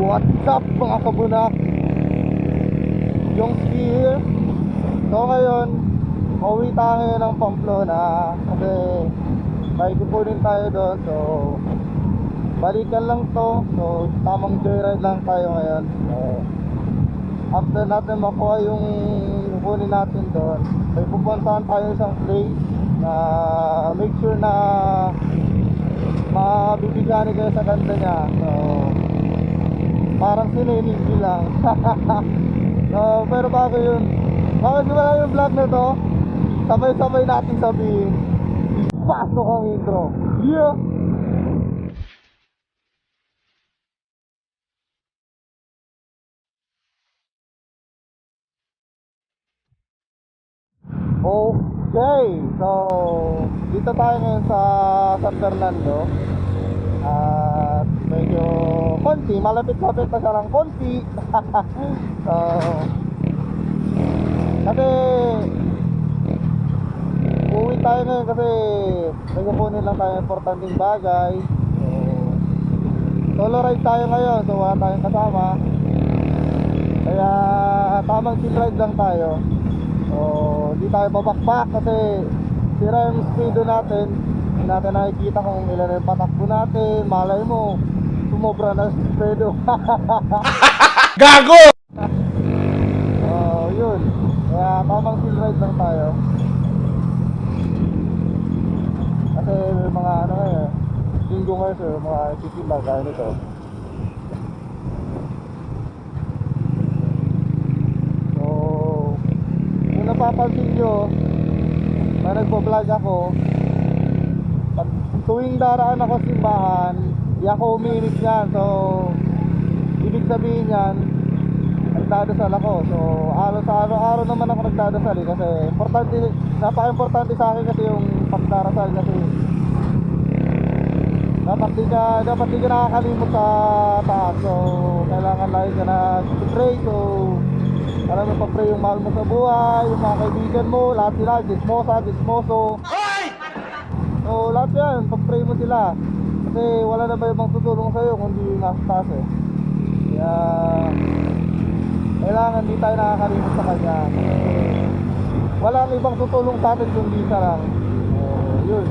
What's up mga kabunak? Yung here. So ngayon, pauwi tayo ng Pamplona kasi may kukunin tayo doon. So balikan lang to. So tamang joyride lang tayo ngayon. So after natin makuha yung kukunin natin doon, may pupuntahan tayo isang place na make sure na mabibigyan kayo sa ganda niya. So parang sinilindi lang. So, pero bago yun, bakit wala yung vlog na to, sabay-sabay natin sabihin, pasok ang intro. Yeah! Okay, so dito tayo ngayon sa San Fernando. At medyo konti, malapit-lapit na siya ng konti. So kasi uwi tayo ngayon kasi may kukunin lang tayo importanteng bagay. So solo ride tayo ngayon, so wala tayong kasama, kaya tamang chill ride lang tayo. So di tayo babakbak kasi sira yung speedo natin. Hindi natin nakikita kung ilan yung patakbo natin. Malay mo sumobra na yung speedo. Gago! Yun, kaya tamang chill ride lang tayo. Kasi may mga ano ngayon, linggo ngayon, sir, mga titimba gaya nito. So kung napapansin nyo na nagpo-vlog ako, pag tuwing daraan ako sa simbahan, di ako umiinig yan. So ibig sabihin yan, nagdadasal ako. So halos araw-araw naman ako nagdadasal kasi importante, napaka-importante sa akin kasi yung pagdarasal. Kasi dapat di ka nakakalimot sa taas. So kailangan lagi ka na pray. So alam mo, pag-pray yung mahal mo sa buhay, yung mga kaibigan mo, lahat sila, gismoso. So lahat yan, pag-pray mo sila. Kasi wala na ba ibang tutulong sa'yo kundi yung nasa taas eh. Kaya kailangan di tayo nakakalimot sa kanya. Walang ibang tutulong sa atin kundi isa lang. Yun.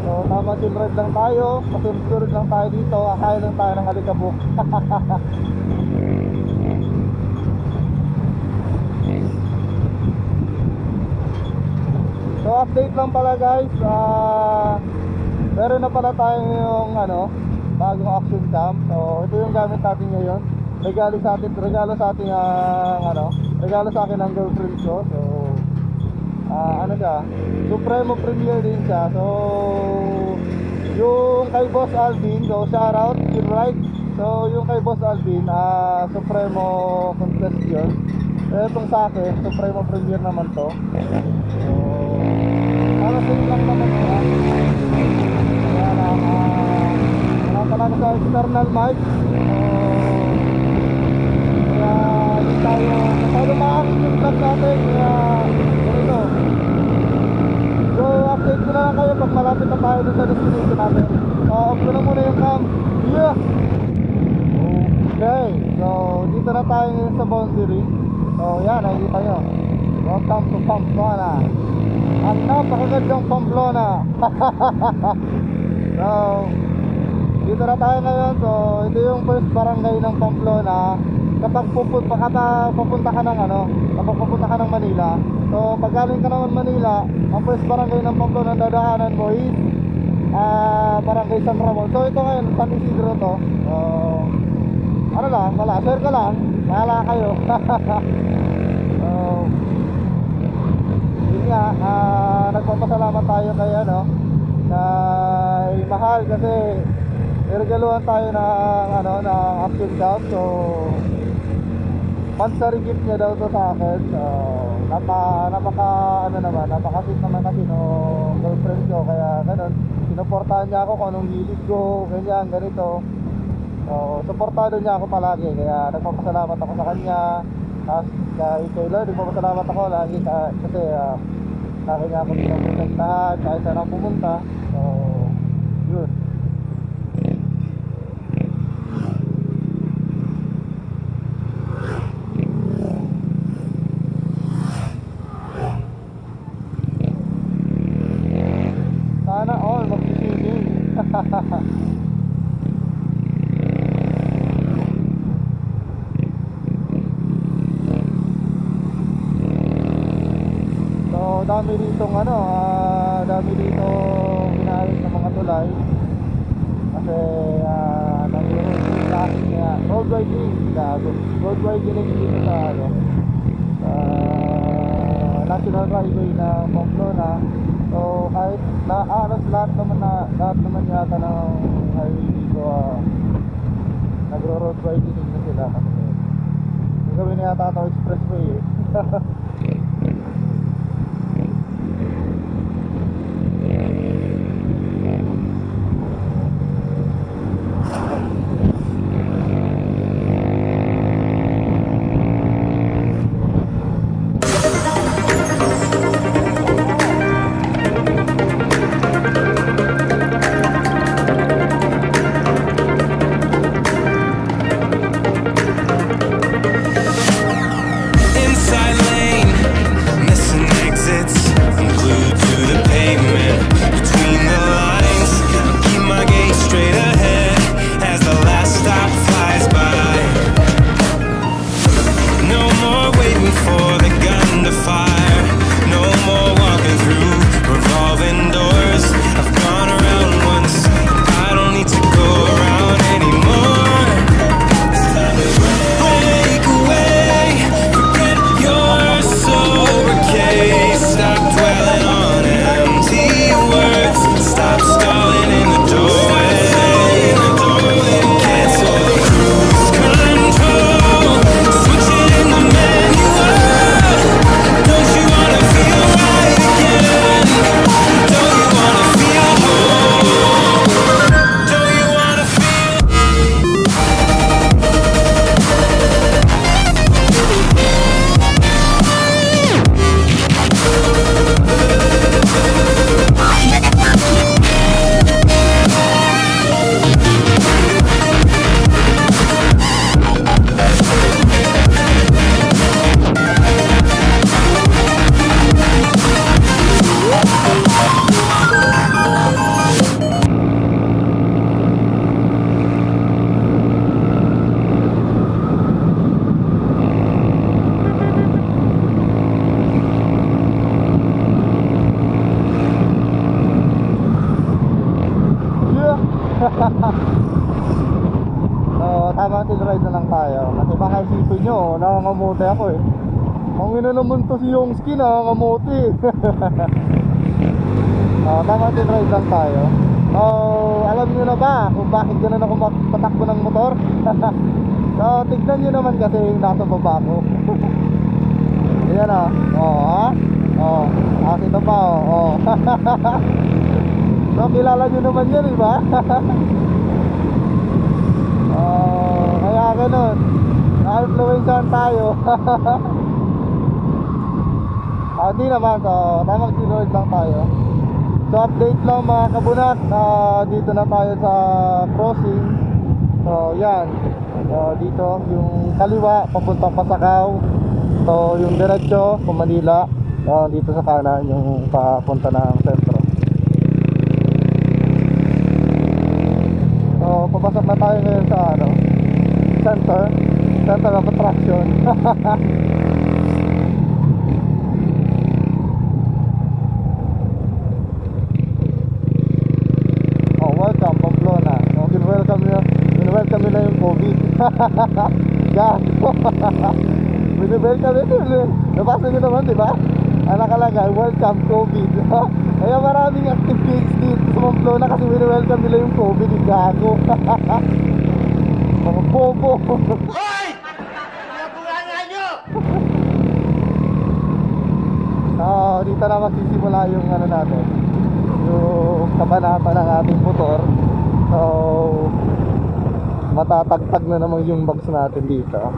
So tama, chill ride lang tayo. Pasunod lang tayo dito. Akain lang tayo ng alikabok. So update lang pala guys, meron na pala tayo yung bagong action cam. So ito yung gamit natin ngayon. Regalo sa akin ng girlfriend ko. So siya, Supremo Premier din siya. So yung kay Boss Alvin, so shout out, chill ride. So yung kay Boss Alvin, Supremo Contest yun. Itong sa akin, Supremo Premier naman to. So para sa lang naman siya. Kaya lang talaga sa external mic. Kaya hindi tayo maakit yung vlog natin. Kaya ganito. So update ko na lang kayo pag malapit na tayo dun sa destination natin. Off ko na muna yung cam. Yeah! Okay, so dito na tayo ngayon sa boundary. So yan, nakikita nyo, welcome to Pamplona. Ang napakagandang Pamplona. So dito na tayo ngayon. So ito yung first barangay ng Pamplona. Kapag pupunta ka ng Manila. So pag galing ka naman Manila, ang first barangay ng Pamplona na dadaanan mo is Barangay San Ramon. So ito ngayon, San Isidro to. Share ko lang, mahala kayo. Yun nga, nagpapasalamat tayo kay kay Mahal kasi niregaluhan tayo ng action cam. So monthly gift niya daw to sa akin. So napaka-sweet naman kasi nung girlfriend ko. Kaya ganun, sinuportahan niya ako kung anong hilig ko, ganito. So supportado niya ako palagi. Kaya nagpapasalamat ako sa kanya. Tapos kay Lord, nagpapasalamat ako lagi kasi lagi niya ako pinapuntahan kahit saan ako pumunta. So yun. So dami ditong ano, dami ditong ginayos ng mga tulay. Kasi road widening dito sa ano, sa National Highway ng Pamplona. So kahit na aros lahat naman yata ng highway dito nagro-road widening na sila kasi gagawin na yata ito expressway eh. Inside lane, missing exits. I'm glued to the pavement between the lines. I keep my gaze straight ahead as the last stop flies by. No more waiting for the gun to fire. No more walking through revolving doors. I've gone around once. I don't need to go around anymore. It's time to break away. Forget your sober case. Stop dwelling on empty words. Stop stalling in the doorway. Cancel the cruise control. Switch it in the manual. Don't you wanna feel right again? Don't you wanna feel whole? Don't you wanna feel? Yeah. So, tama ride na lang tayo. Kasi baka isipin nyo, nangangamote ako eh. Kung ino naman to si Yongski, nangangamote. Tama ride lang tayo. So, alam nyo na ba kung bakit ganun ako patakbo ng motor? So, tignan nyo naman kasi yung nasa baba ko. Ayan ah. Ito pa oh. So, kilala nyo naman yan, diba? Kaya ganun. Na-influencean tayo. Hindi naman. So, tamang sinood lang tayo. So, update lang mga kabunak. Dito na tayo sa crossing. So, yan. So, dito, yung kaliwa, papuntang Pasakaw. So, yung diretso, kung Manila. Dito sa kanan, yung papunta ng sentro. So, papasok na tayo ngayon sa ano, center of attraction. Oh, welcome Pamplona. So, welcome nila yung COVID. God. Welcome nila. Nabasa nyo naman, di ba? Nakalagay, welcome COVID. Kaya maraming active cases dito sa Pamplona kasi welcome nila yung COVID. Gago. Mga bobo. Hoy! Pinabungangan nyo! Dito na magsisimula yung ano natin, yung kabanata ng ating motor. So, matatagtag na naman yung bags natin dito.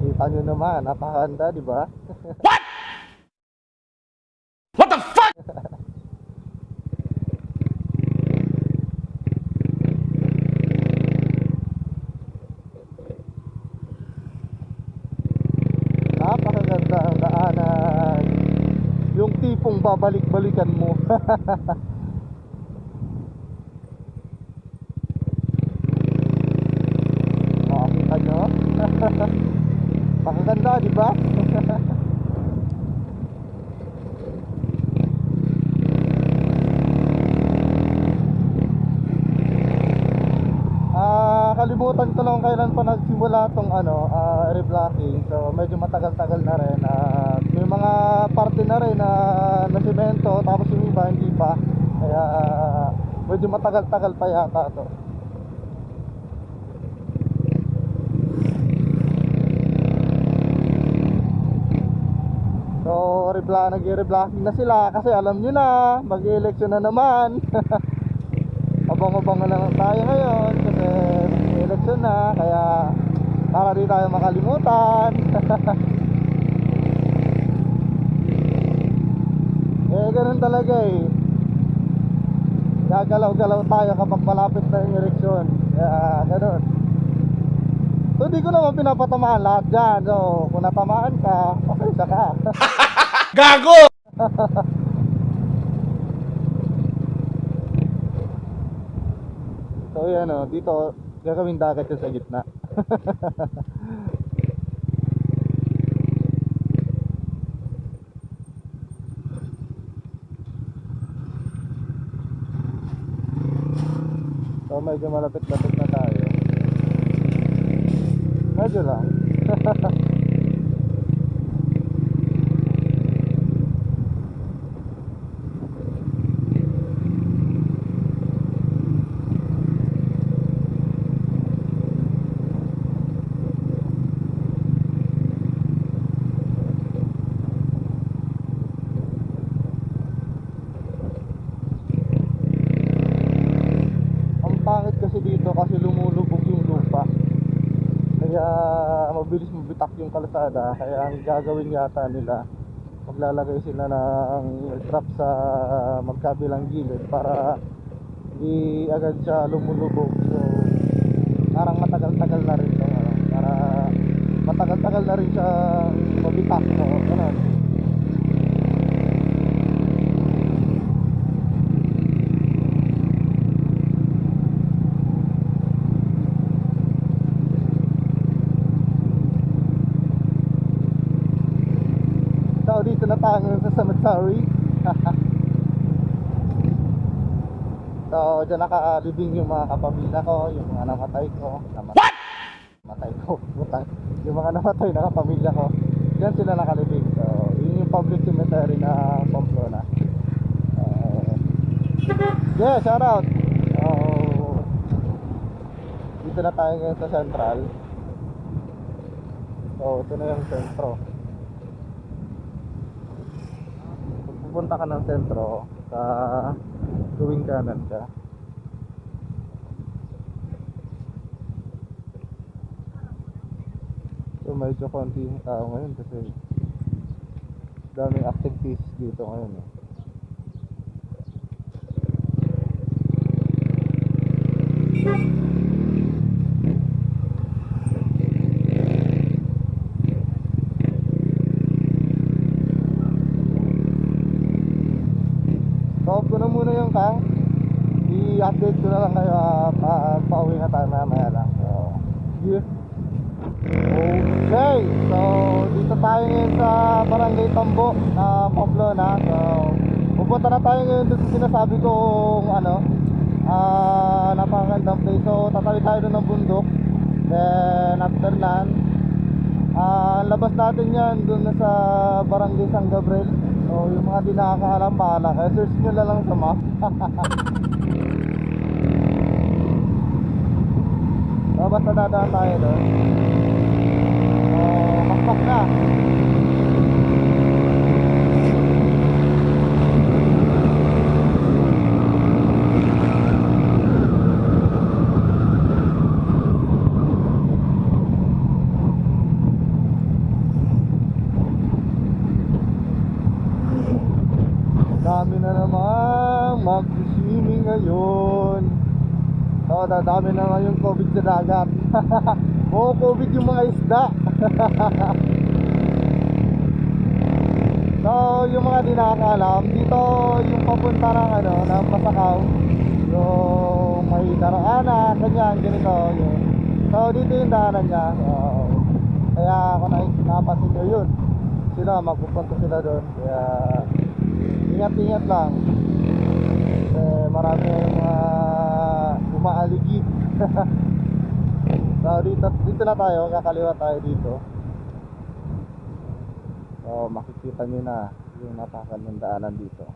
Kita nyo naman, napakaganda, di ba? What? What the fuck? babalik-balikan mo. Makakita nyo? Makaganda, di ba? Kalimutan ko lang kailan pa nagsimula tong reblocking. So medyo matagal-tagal na rin. May mga parte na rin na semento, tapos yung iba hindi pa. Kaya medyo matagal-tagal pa yata to. So nag-reblocking na sila kasi alam nyo na, mag-election na naman. Abang-abang na lang tayo ngayon kasi election na, kaya para di tayo makalimutan. Ganun talaga gagalaw-galaw tayo kapag malapit na yung eleksyon. Kaya ganun. So di ko naman pinapatamaan lahat dyan. So kung natamaan ka, pasensya ka. Gago! So yan dito gagawing dagat yung sa gitna. So medyo malapit-lapit na tayo. Medyo lang. Pangit kasi dito kasi lumulubog yung lupa, kaya mabilis mabitak yung kalsada. Kaya ang gagawin yata nila, maglalagay sila ng trap sa magkabilang gilid para hindi agad siya lumulubog. So parang matagal-tagal na rin to, para matagal-tagal na rin siya mabitak. So ganun. So dito na tayo sa cemetery. So dyan nakalibing yung mga kapamilya ko, yung mga namatay ko. Namatay ko, butang. Yung mga namatay na kapamilya ko, dyan sila nakalibing. So yun yung public cemetery na Pamplona. Yeah, shout out. Dito na tayo ngayon sa Central. So ito na yung sentro. Pupunta ka ng sentro, sa gawing kanan ka. So medyo konti yung tao ngayon kasi daming activities dito ngayon Stop ko na muna yung kang. I-update ko na lang kayo pauwi na tayo maya lang. So, yeah. Okay, so dito tayo ngayon sa Barangay Tambo na Pamplona. So pupunta na tayo ngayon doon sa sinasabi kong napakagandang place. So tatawi tayo doon ng bundok. Then after nan, labas natin yan doon na sa Barangay San Gabriel. So yung mga di nakakaalam, bahala kaya search nyo lang sa map. So basta dadaan tayo doon. So pakpak na. Dami na namang mag-swimming ngayon. So dadami na naman yung COVID sa dagat. Oo, COVID yung mga isda. So, yung mga di nakakaalam, dito yung papunta ng ano, ng Pasakaw. Yung may daraanan, ganyan, ganito, yun. So, dito yung daanan niya. So, kaya ako napasin nyo yun. Sila, magpupunta sila doon. Kaya, ingat-ingat lang. Kasi marami mga umaaligid. So, dito na tayo, kakaliwa tayo dito. So, makikita nyo na yung napakan ng daanan dito.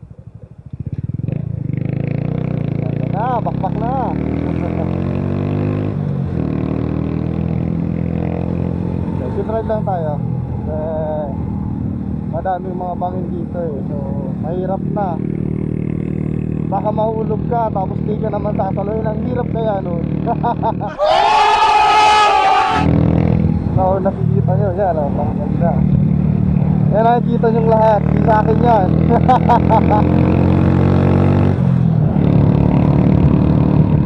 Ayan na, bakbak na. So, drive lang tayo. Kasi madaming mga bangin dito eh. So, mahirap na. Baka mahulog ka, tapos di ka naman sasaloy. Ang hirap kaya nun. So, nakikita nyo, yan o, pangaganda. Yan, nakikita nyo lahat, di sa akin yan.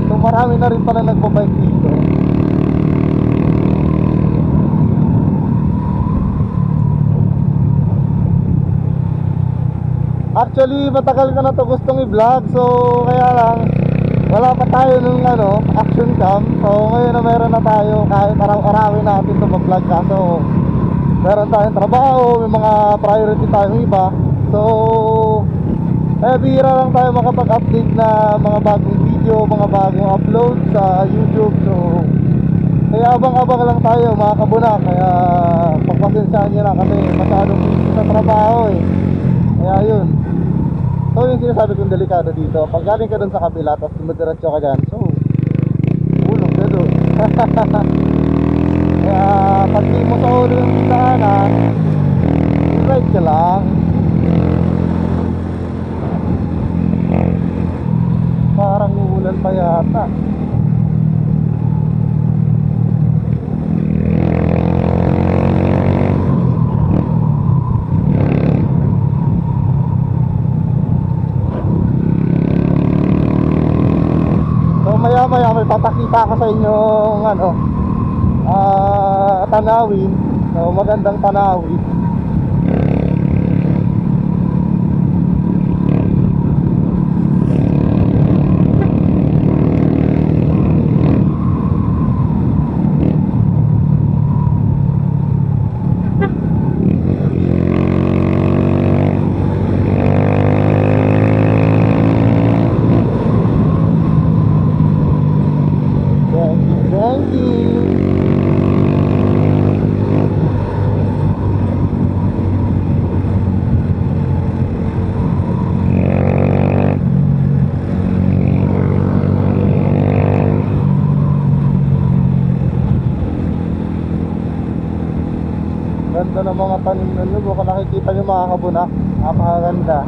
So, marami na rin pala nagbabike dito. Actually, matagal ka na to gustong i-vlog. So, kaya lang wala pa tayo nung ano, action cam. So, ngayon na meron na tayo. Kahit araw-arawin natin to mag-vlog. Kaso, meron tayong trabaho, may mga priority tayong iba. So, bihira lang tayo makapag-update na mga bagong video, mga bagong upload sa YouTube. So, kaya abang-abang lang tayo mga kabunak. Kaya pagpasensyahan nyo na kasi masyadong busy sa trabaho eh. Kaya yun. So yung sinasabi kong delikado dito, pag galing ka dun sa kabila tapos dumadiretso ka dyan, so ulog ka dun. Kaya pag di mo sa ulo yung daanan, right ka lang. Parang uulan pa yata. Maya may papakita ko sa inyo ano, tanawin. So, magandang tanawin. Thank you. Ganda ng mga tanim na nyo. Kung nakikita nyo mga kabunak, napakaganda.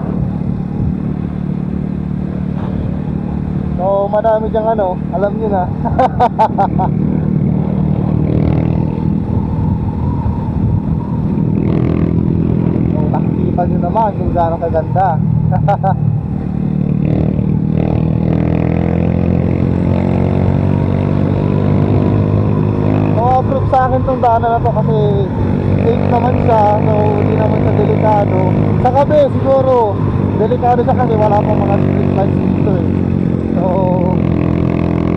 So madami dyang ano, alam nyo na. So nakikita nyo naman kung gaano kaganda. So approve sa akin tong daanan na to kasi safe naman siya. So hindi naman siya delikado. Sa gabi siguro delikado siya kasi wala pang mga street lights dito eh. So,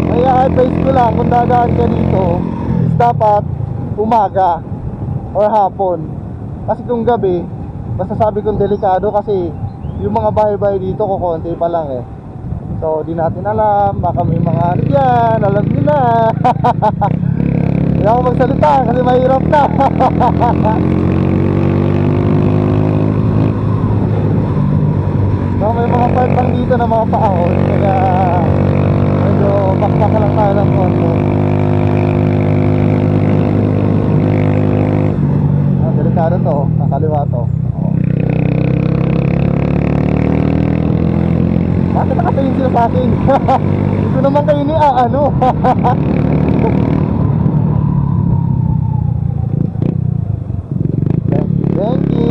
kaya advice ko lang kung dadaan ka dito is dapat umaga or hapon. Kasi kung gabi, masasabi kong delikado kasi yung mga bahay-bahay dito kukonti pa lang eh. So, di natin alam, baka may mga ano yan, alam nila. Hindi ako magsalita kasi mahirap na. So, may mga part lang dito na mga paahon. Kaya medyo bakbaka lang tayo ng konto. Delikado to, nakaliwa to. Bakit nakatingin sila sa akin? Ito naman kayo ni ano. Thank you.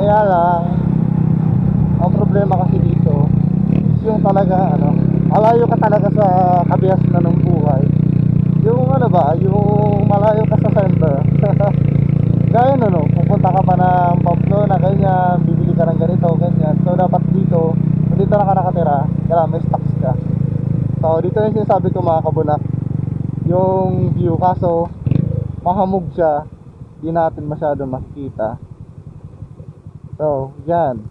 Kaya lang, ang problema kasi dito is yung talaga malayo ka talaga sa kabias na ng buhay. Yung yung malayo ka sa center. Gaya pupunta ka pa ng Pamplona, ganyan, bibili ka ng ganito, ganyan. So dapat dito na ka nakatira, kaya may stocks ka. So dito yung sinasabi ko mga kabunak, yung view, kaso mahamog siya, di natin masyado makikita. So yan,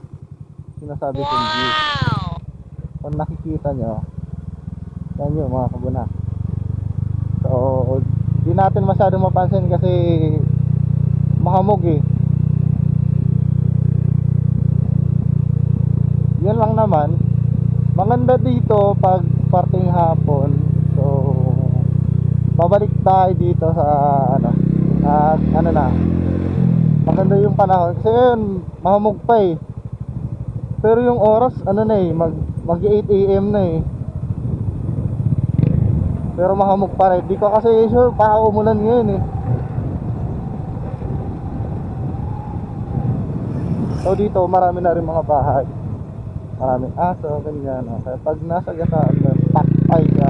sinasabi kong view. Kung nakikita nyo, yan yun mga kabunak. So di natin masyado mapansin kasi mahamog eh. Yun lang naman, maganda dito pag parting hapon. So babalik tayo dito sa maganda yung panahon kasi ngayon mahamog pa eh. Pero yung oras mag 8 AM na eh. Pero mahamog pa rin. Di ko kasi sure baka umulan ngayon eh. So dito marami na rin mga bahay, maraming aso, ganyan. Kaya pag nasa gataan mo, pakpay ka.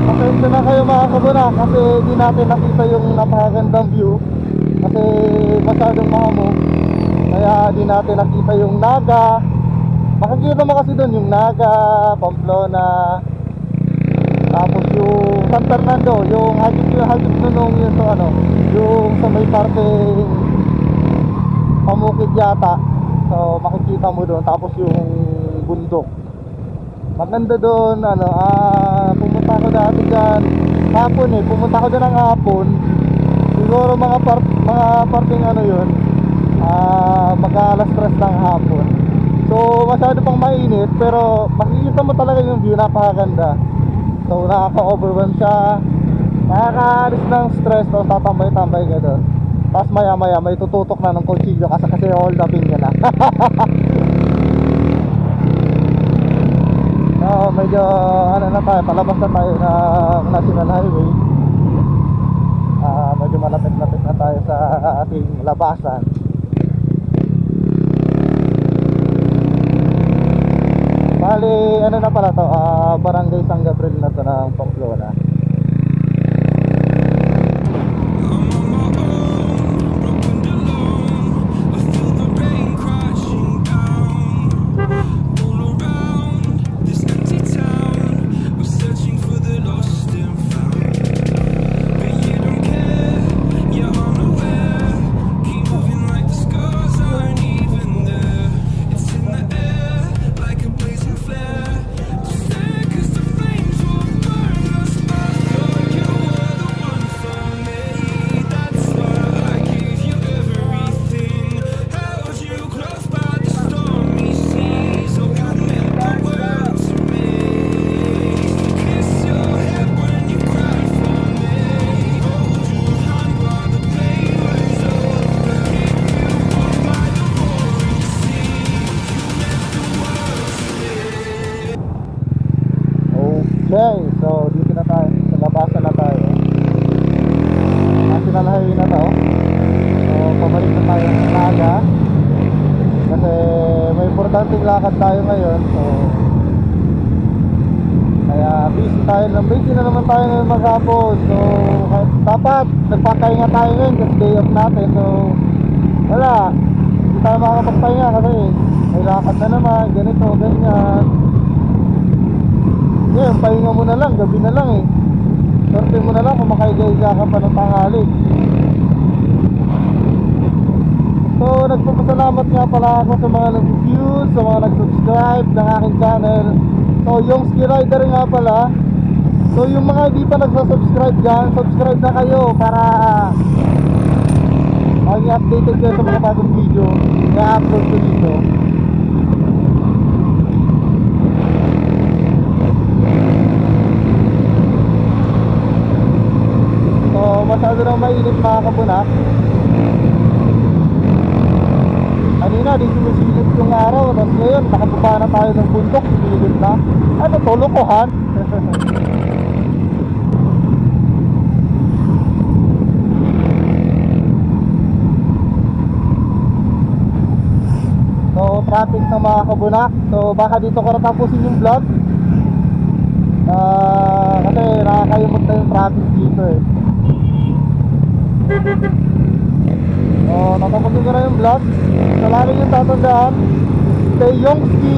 Pasensya na kayo mga kabunak kasi di natin nakita yung napakagandang view kasi masyadong mahamog, kaya di natin nakita yung Naga. Makikita mo kasi doon yung Naga, Pamplona, tapos yung San Fernando, yung hagip nunong yun so yung sa may parting Pamukid yata. So makikita mo doon, tapos yung bundok maganda doon. Pumunta ako dati dyan hapon eh, pumunta ako dyan ng hapon. Siguro mga parting yun, mag-alas 3 ng hapon. So masyado pang mainit, pero makikita mo talaga yung view, napakaganda. So nakaka-overwhelm siya, nakaka-alis ng stress. So tatambay-tambay ka doon, tapos maya maya may tututok na ng kutsilyo kasi hold upin ka na. Medyo na tayo, palabas na tayo ng National Highway. Medyo malapit-lapit na tayo sa ating labasan. Bali, na pala to, Barangay San Gabriel na to ng Pamplona. Okay, so dito na tayo, sa labasan na tayo. National Highway na to. So pabalik na tayo sa Naga kasi may importanteng lakad tayo ngayon. So kaya busy na naman tayo ngayon maghapon. So dapat nagpapahinga tayo ngayon kasi day off natin. So wala, hindi tayo makakapagpahinga kasi may lakad na naman, ganito, ganyan. Ngayon, pahinga mo na lang, gabi na lang eh. Sorte mo na lang kung makaiga-iga ka pa ng tanghali. So, nagpapasalamat nga pala ako sa mga nag-view, sa mga nag-subscribe ng aking channel. So, yung Ski Rider nga pala. So, yung mga hindi pa nagsasubscribe dyan, subscribe na kayo para maging updated kayo sa mga bagong video na upload ko dito. So masyado nang mainit mga kabunak. Kanina di sumisilip yung araw, tapos ngayon nakababa na tayo ng bundok, sumisilip na. Ano to, lokohan? So traffic na mga kabunak. So baka dito ko natapusin yung vlog. Kasi nakakayumot na yung traffic dito eh. So natapusin ko na yung vlog. So lagi yung tatandaan, stay Yongski